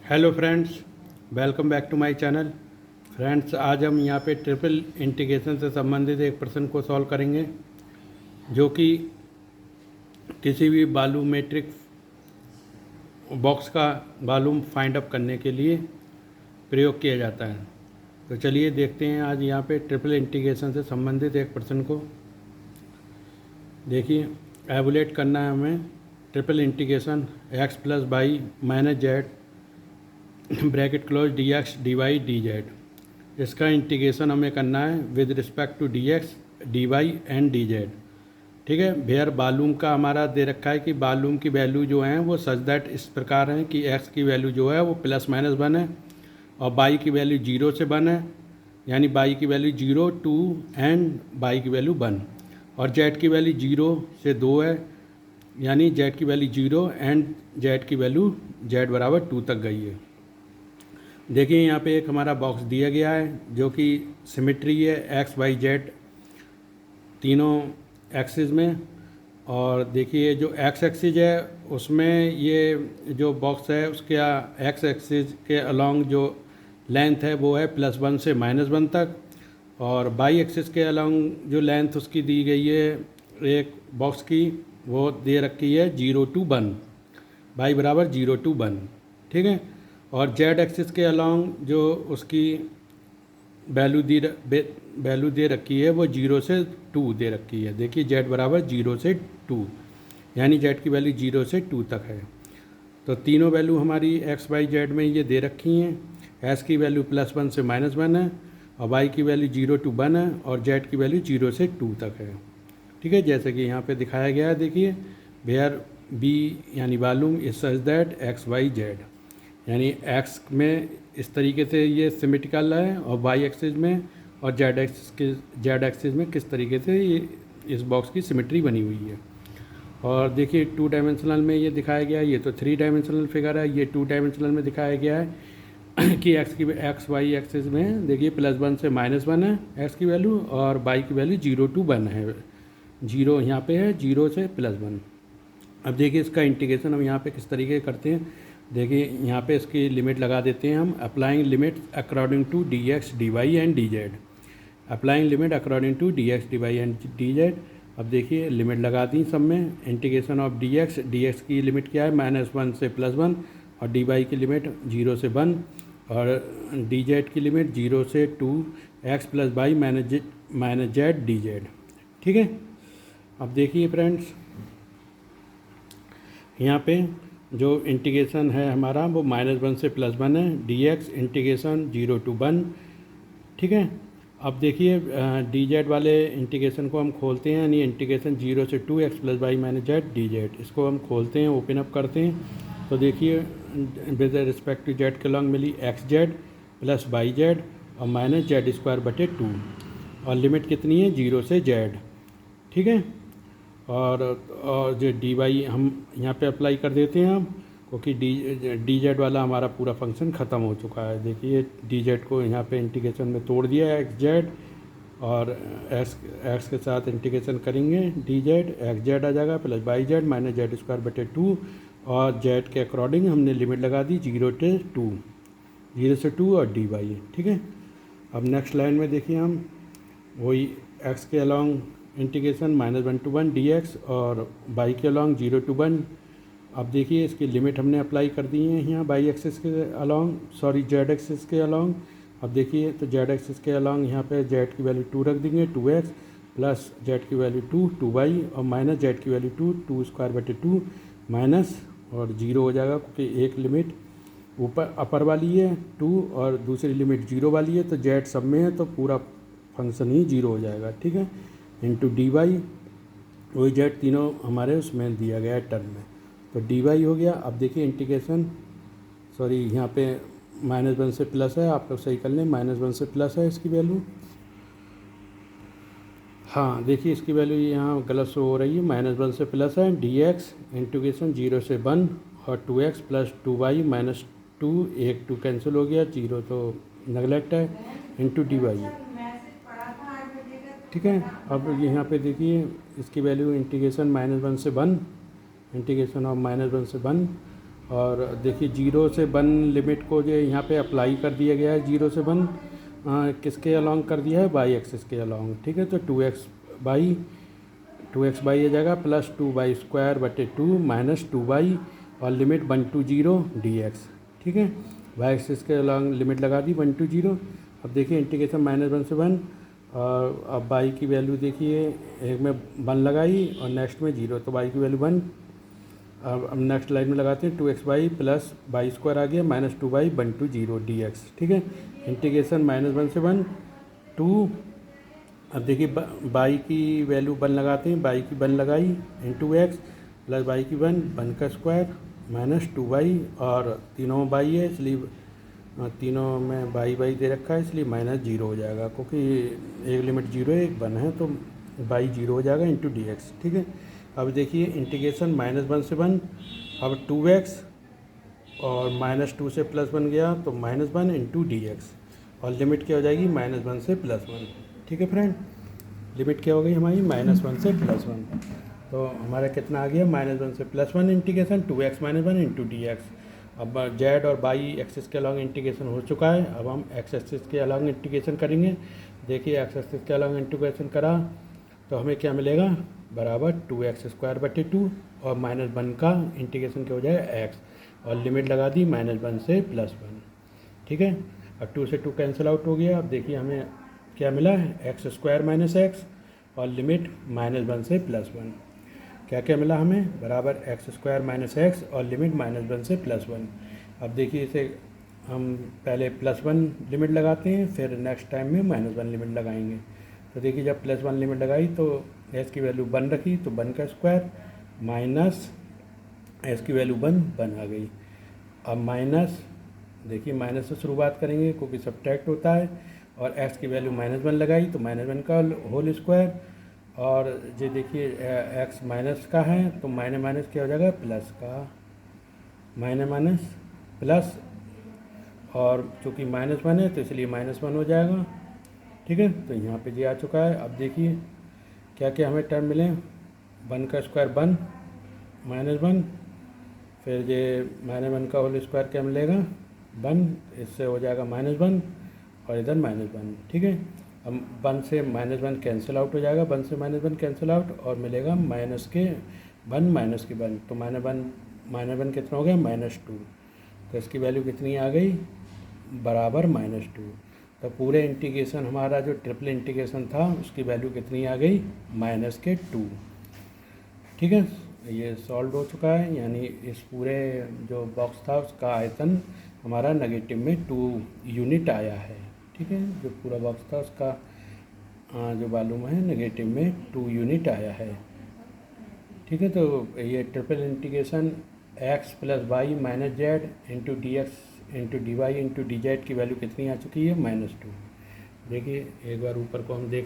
Hello friends, welcome back to my channel. Friends, आज हम यहाँ पे ट्रिपल इंटीग्रेशन से संबंधित एक प्रश्न को सॉल्व करेंगे, जो कि किसी भी वॉल्यूमेट्रिक बॉक्स का वॉल्यूम फाइंड अप करने के लिए प्रयोग किया जाता है। तो चलिए देखते हैं आज यहाँ पे ट्रिपल इंटीग्रेशन से संबंधित एक प्रश्न को। देखिए, एवुलेट करना है हमें triple integration X plus Y minus Z bracket close D X D Y D Z. इसका इंटीग्रेशन हमें करना है with respect to D X D Y and D Z. ठीक है, वेयर वॉल्यूम का हमारा दे रखा है कि वॉल्यूम की वैल्यू जो है वो सच दैट इस प्रकार है कि एक्स की वैल्यू जो है वो प्लस माइनस वन है और वाई की वैल्यू जीरो से वन है, यानी वाई की value zero to and Y की वैल्यू वन, और जेड की वैल्यू जीरो से दो है, यानी जेड की वैल्यू जीरो एंड जेड की वैल्यू जेड बराबर टू तक गई है। देखिए, यहाँ पे एक हमारा बॉक्स दिया गया है जो कि सिमेट्री है एक्स वाई जेड तीनों एक्सिस में। और देखिए, जो एक्स एक्सिस है उसमें ये जो बॉक्स है उसके एक्स एक्सिस के अलोंग जो लेंथ है वो है प्लस वन से माइनस वन तक, और वाई एक्सिस के अलोंग जो लेंथ उसकी दी गई है एक बॉक्स की वो दे रखी है जीरो टू वन, वाई बराबर जीरो टू वन। ठीक है, और जेड एक्सिस के अलोंग जो उसकी वैल्यू दे रखी है वो जीरो से टू दे रखी है। देखिए, जेड बराबर जीरो से टू, यानी जेड की वैल्यू जीरो से टू तक है। तो तीनों वैल्यू हमारी एक्स वाई जेड में ये दे रखी हैं। एस की वैल्यू प्लस वन से माइनस वन है, और वाई की वैल्यू जीरो टू वन है, और जेड की वैल्यू जीरो से टू तक है। ठीक है, जैसे कि यहाँ पे दिखाया गया है। देखिए, वेयर बी यानी volume is such that X Y Z, यानी एक्स में इस तरीके से ये सिमेट्रिकल है और वाई एक्सिस में और जेड एक्सिस में किस तरीके से ये इस बॉक्स की सिमेट्री बनी हुई है। और देखिए, टू डायमेंशनल में ये दिखाया गया है, ये तो थ्री डायमेंशनल फिगर है, ये टू डायमेंशनल में दिखाया गया है कि एक्स वाई एक्सिस में देखिए प्लस वन से माइनस वन है एक्स की वैल्यू, और वाई की वैल्यू जीरो टू वन है, जीरो यहाँ पे है, जीरो से प्लस वन। अब देखिए, इसका इंटीग्रेशन हम यहाँ पे किस तरीके करते हैं। देखिए, यहाँ पे इसकी लिमिट लगा देते हैं हम, applying limit according to D X D Y and D Z. Applying limit according to D X D Y and D Z. अब देखिए, लिमिट लगा दी सब में। इंटीग्रेशन ऑफ डी एक्स की लिमिट क्या है, माइनस वन से प्लस वन, और डी वाई की लिमिट जीरो से वन, और डी जेड की लिमिट जीरो से two X plus Y minus Z D Z. ठीक है, अब देखिए फ्रेंड्स, यहाँ पे जो इंटीग्रेशन है हमारा वो माइनस वन से प्लस वन है, D X integration zero to one. ठीक है, अब देखिए डी जेड वाले इंटीग्रेशन को हम खोलते हैं, यानी इंटीग्रेशन जीरो से two X plus Y minus Z D Z, इसको हम खोलते हैं, ओपन अप करते हैं। तो देखिए, विद रिस्पेक्ट टू जेड के लॉन्ग मिली X Z plus Y Z और माइनस जेड स्क्वायर बटे टू, और लिमिट कितनी है, जीरो से जेड। ठीक है, और जो डी वाई हम यहाँ पे अप्लाई कर देते हैं हम, क्योंकि डी जेड वाला हमारा पूरा फंक्शन ख़त्म हो चुका है। देखिए, डी जेड को यहाँ पे इंटीग्रेशन में तोड़ दिया है एक्स जेड, और एक्स के साथ इंटीग्रेशन करेंगे डी जेड, एक्स जेड आ जाएगा plus Y Z minus Z square बटे टू, और जेड के अकॉर्डिंग हमने लिमिट लगा दी जीरो से टू और डी वाई। ठीक है, अब नेक्स्ट लाइन में देखिए हम वही एक्स के along integration minus one two one D x और वाई के अलॉन्ग जीरो टू वन। अब देखिए, इसकी लिमिट हमने अप्लाई कर दी है यहाँ वाई एक्सिस के अलॉन्ग, सॉरी जेड एक्सिस के अलॉन्ग। अब देखिए, तो जेड एक्सिस के अलॉन्ग यहाँ पे जेड की वैल्यू टू रख देंगे, टू एक्स प्लस जेड की वैल्यू टू वाई, और माइनस जेड की वैल्यू टू स्क्वायर बटे टू माइनस, और जीरो हो जाएगा क्योंकि एक लिमिट ऊपर अपर वाली है टू और दूसरी लिमिट जीरो वाली है, तो जेड सब में है तो पूरा फंक्शन ही जीरो हो जाएगा। ठीक है, इंटू डी वाई, वही जेड तीनों हमारे उसमें दिया गया है टर्म में, तो डी वाई हो गया। अब देखिए इंटीग्रेशन, सॉरी यहाँ पे माइनस वन से प्लस है, आप लोग सही कर लें, माइनस वन से प्लस है इसकी वैल्यू। हाँ, देखिए इसकी वैल्यू यहाँ गलत शो हो रही है, माइनस वन से प्लस है, डी एक्स इंटीग्रेशन जीरो से वन और two X plus two Y minus two, एक टू कैंसिल हो गया, जीरो तो नेगलेक्ट है, इंटू डी वाई। ठीक है, अब यहाँ पे देखिए इसकी वैल्यू इंटीग्रेशन माइनस वन से one, integration of minus one से वन, और देखिए 0 से 1 लिमिट को जो यहाँ पे अप्लाई कर दिया गया है, 0 से 1 किसके अलॉन्ग कर दिया है, बाई एक्सिस के अलॉन्ग। ठीक है, तो 2x बाई आ जाएगा प्लस 2y² बटे 2 माइनस 2y और लिमिट 1 to 0 dx। ठीक है, वाई एक्सिस के अलॉन्ग लिमिट लगा दी 1 to 0। अब देखिए इंटीग्रेशन -1 से 1 और अब y की वैल्यू देखिए, एक में 1 लगाई और नेक्स्ट में 0, तो y की वैल्यू 1। अब नेक्स्ट लाइन में लगाते हैं 2x प्लस y² आ गया माइनस 2y 1 to 0 dx। ठीक है, इंटीग्रेशन -1 से 1 2। अब देखिए y की वैल्यू 1 लगाते हैं, y की 1 लगाई इंटू एक्स प्लस y की 1 का स्क्वायर माइनस 2y और तीनों में y है इसलिए तीनों में y दे रखा है इसलिए -0 हो जाएगा, क्योंकि एक लिमिट 0 है एक 1 है तो y 0 हो जाएगा इंटू dx। ठीक है, अब देखिए इंटीग्रेशन -1 से 1, अब 2x और -2 से +1 गया तो -1 इंटू dx और लिमिट क्या हो जाएगी -1 से +1। ठीक है फ्रेंड, लिमिट क्या हो गई हमारी -1 से +1, तो हमारा कितना आ गया -1 से +1 इंटीग्रेशन 2x - 1 इंटू dx। अब z और y एक्सिस के अलॉन्ग इंटीग्रेशन हो चुका है, अब हम x एक्सिस के अलॉन्ग इंटीग्रेशन करेंगे। देखिए x एक्सिस के अलॉन्ग इंटीग्रेशन करा तो हमें क्या मिलेगा, बराबर 2x² बटे 2 और -1 का इंटीग्रेशन क्या हो जाएगा x और लिमिट लगा दी -1 से +1। ठीक है, अब 2 से 2 कैंसिल आउट हो गया। अब देखिए हमें क्या मिला है, x² - x और लिमिट -1 से +1। क्या क्या मिला हमें, बराबर x² - x और लिमिट -1 से +1। अब देखिए इसे हम पहले +1 लिमिट लगाते हैं, फिर नेक्स्ट टाइम में -1 लिमिट लगाएंगे। तो देखिए जब +1 लिमिट लगाई तो s की वैल्यू 1 रखी तो 1 का स्क्वायर माइनस s की वैल्यू 1 आ गई। अब माइनस, देखिए माइनस से शुरुआत करेंगे क्योंकि सब्ट्रैक्ट होता है, और x की वैल्यू -1 लगाई तो -1 का होल स्क्वायर, और ये देखिए x माइनस का है तो माइनस क्या हो जाएगा, प्लस का माइनस प्लस, और चूँकि -1 है तो इसलिए -1 हो जाएगा। ठीक है, तो यहाँ पे ये आ चुका है। अब देखिए क्या क्या हमें टर्म मिले, 1 का स्क्वायर 1 -1, फिर ये -1 का होल स्क्वायर क्या मिलेगा 1, इससे हो जाएगा -1 और इधर -1। ठीक है, अब 1 से -1 कैंसिल आउट हो जाएगा, 1 से -1 कैंसिल आउट और मिलेगा -1 तो -1 कितना हो गया -2, तो इसकी वैल्यू कितनी आ गई, बराबर -2। तो पूरे इंटीग्रेशन हमारा जो ट्रिपल इंटीग्रेशन था उसकी वैल्यू कितनी आ गई, -2। ठीक है, ये सॉल्व हो चुका है, यानी इस पूरे जो बॉक्स था उसका आयतन हमारा नेगेटिव में 2 यूनिट आया है। ठीक है, जो पूरा बॉक्स था उसका जो वॉल्यूम है नेगेटिव में 2 यूनिट आया है। ठीक है, तो ये triple integration x + y - z into dx into dy into dz की वैल्यू कितनी आ चुकी है, -2। देखिए एक बार ऊपर को हम देख